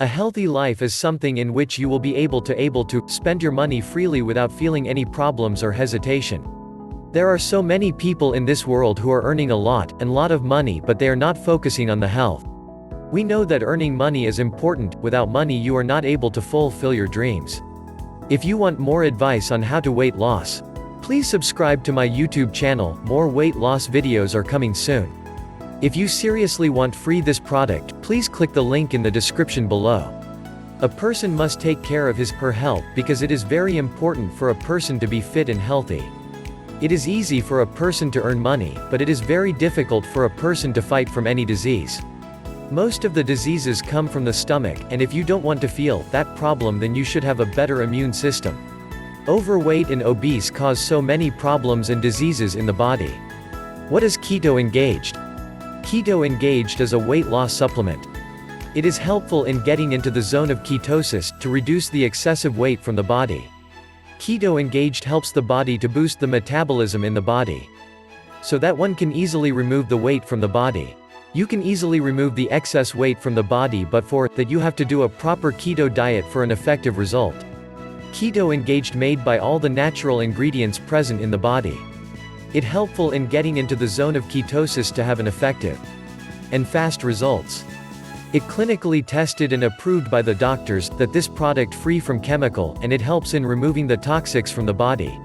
A healthy life is something in which you will be able to spend your money freely without feeling any problems or hesitation. There are so many people in this world who are earning a lot of money, but they are not focusing on the health. We know that earning money is important. Without money you are not able to fulfill your dreams. If you want more advice on how to weight loss, please subscribe to my YouTube channel. More weight loss videos are coming soon. If you seriously want this product, please click the link in the description below. A person must take care of her health because it is very important for a person to be fit and healthy. It is easy for a person to earn money, but it is very difficult for a person to fight from any disease. Most of the diseases come from the stomach, and if you don't want to feel that problem, then you should have a better immune system. Overweight and obese cause so many problems and diseases in the body. What is Keto Engaged? Keto Engaged is a weight loss supplement. It is helpful in getting into the zone of ketosis, to reduce the excessive weight from the body. Keto Engaged helps the body to boost the metabolism in the body, so that one can easily remove the weight from the body. You can easily remove the excess weight from the body, but for that you have to do a proper keto diet for an effective result. Keto Engaged made by all the natural ingredients present in the body. It helpful in getting into the zone of ketosis to have an effective and fast results. It clinically tested and approved by the doctors that this product free from chemical, and it helps in removing the toxics from the body.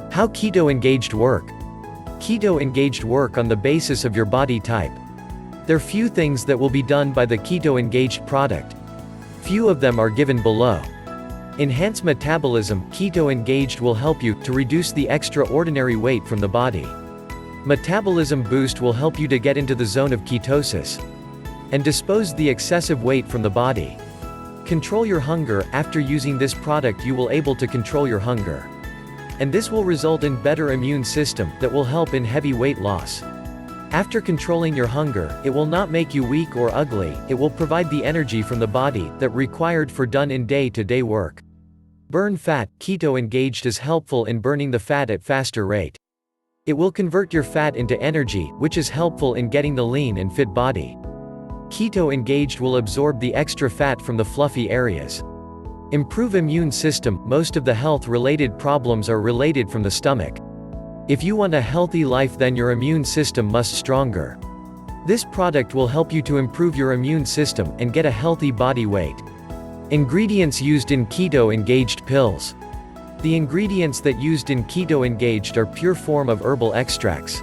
How Keto Engaged work? Keto Engaged work on the basis of your body type. There are few things that will be done by the Keto Engaged product. Few of them are given below. Enhance metabolism. Keto Engaged will help you to reduce the extraordinary weight from the body. Metabolism boost will help you to get into the zone of ketosis and dispose the excessive weight from the body. Control your hunger. After using this product you will able to control your hunger, and this will result in better immune system that will help in heavy weight loss. After controlling your hunger, it will not make you weak or ugly. It will provide the energy from the body that required for done in day-to-day work. Burn fat. Keto Engaged is helpful in burning the fat at faster rate. It will convert your fat into energy, which is helpful in getting the lean and fit body. Keto Engaged will absorb the extra fat from the fluffy areas. Improve immune system. Most of the health-related problems are related from the stomach. If you want a healthy life, then your immune system must stronger. This product will help you to improve your immune system and get a healthy body weight. Ingredients used in Keto Engaged pills. The ingredients that used in Keto Engaged are pure form of herbal extracts,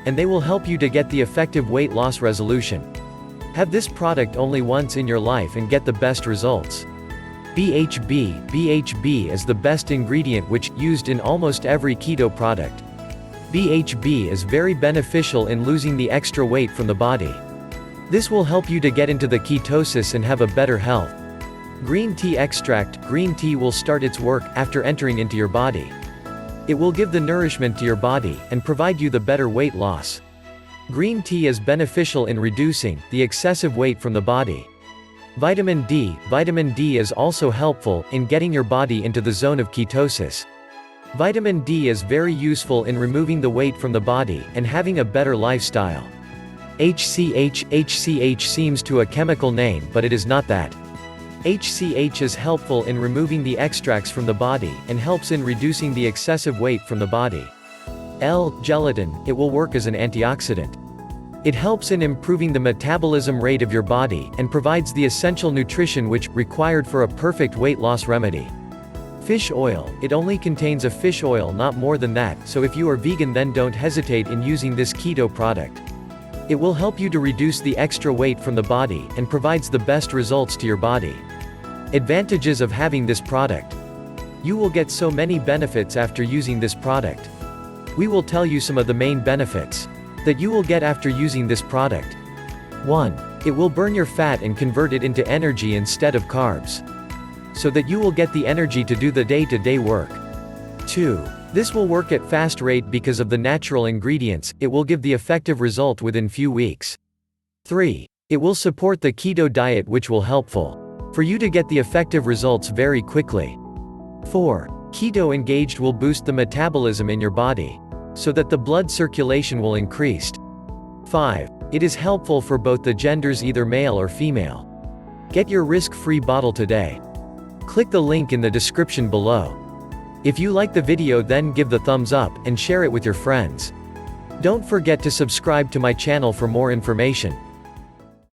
and they will help you to get the effective weight loss resolution. Have this product only once in your life and get the best results. BHB. BHB is the best ingredient which used in almost every keto product. BHB is very beneficial in losing the extra weight from the body. This will help you to get into the ketosis and have a better health. Green tea extract. Green tea will start its work after entering into your body. It will give the nourishment to your body and provide you the better weight loss. Green tea is beneficial in reducing the excessive weight from the body. Vitamin D. Vitamin D is also helpful in getting your body into the zone of ketosis. Vitamin D is very useful in removing the weight from the body and having a better lifestyle. HCH. HCH seems to a chemical name, but it is not that. HCH is helpful in removing the extracts from the body and helps in reducing the excessive weight from the body. L-gelatin. It will work as an antioxidant. It helps in improving the metabolism rate of your body, and provides the essential nutrition which required for a perfect weight loss remedy. Fish oil. It only contains a fish oil, not more than that, so if you are vegan then don't hesitate in using this keto product. It will help you to reduce the extra weight from the body, and provides the best results to your body. Advantages of having this product. You will get so many benefits after using this product. We will tell you some of the main benefits that you will get after using this product. 1. It will burn your fat and convert it into energy instead of carbs, so that you will get the energy to do the day-to-day work. 2. This will work at fast rate because of the natural ingredients. It will give the effective result within few weeks. 3. It will support the keto diet, which will helpful for you to get the effective results very quickly. 4. Keto Engaged will boost the metabolism in your body, so that the blood circulation will increase. 5. It is helpful for both the genders, either male or female. Get your risk-free bottle today. Click the link in the description below. If you like the video, then give the thumbs up, and share it with your friends. Don't forget to subscribe to my channel for more information.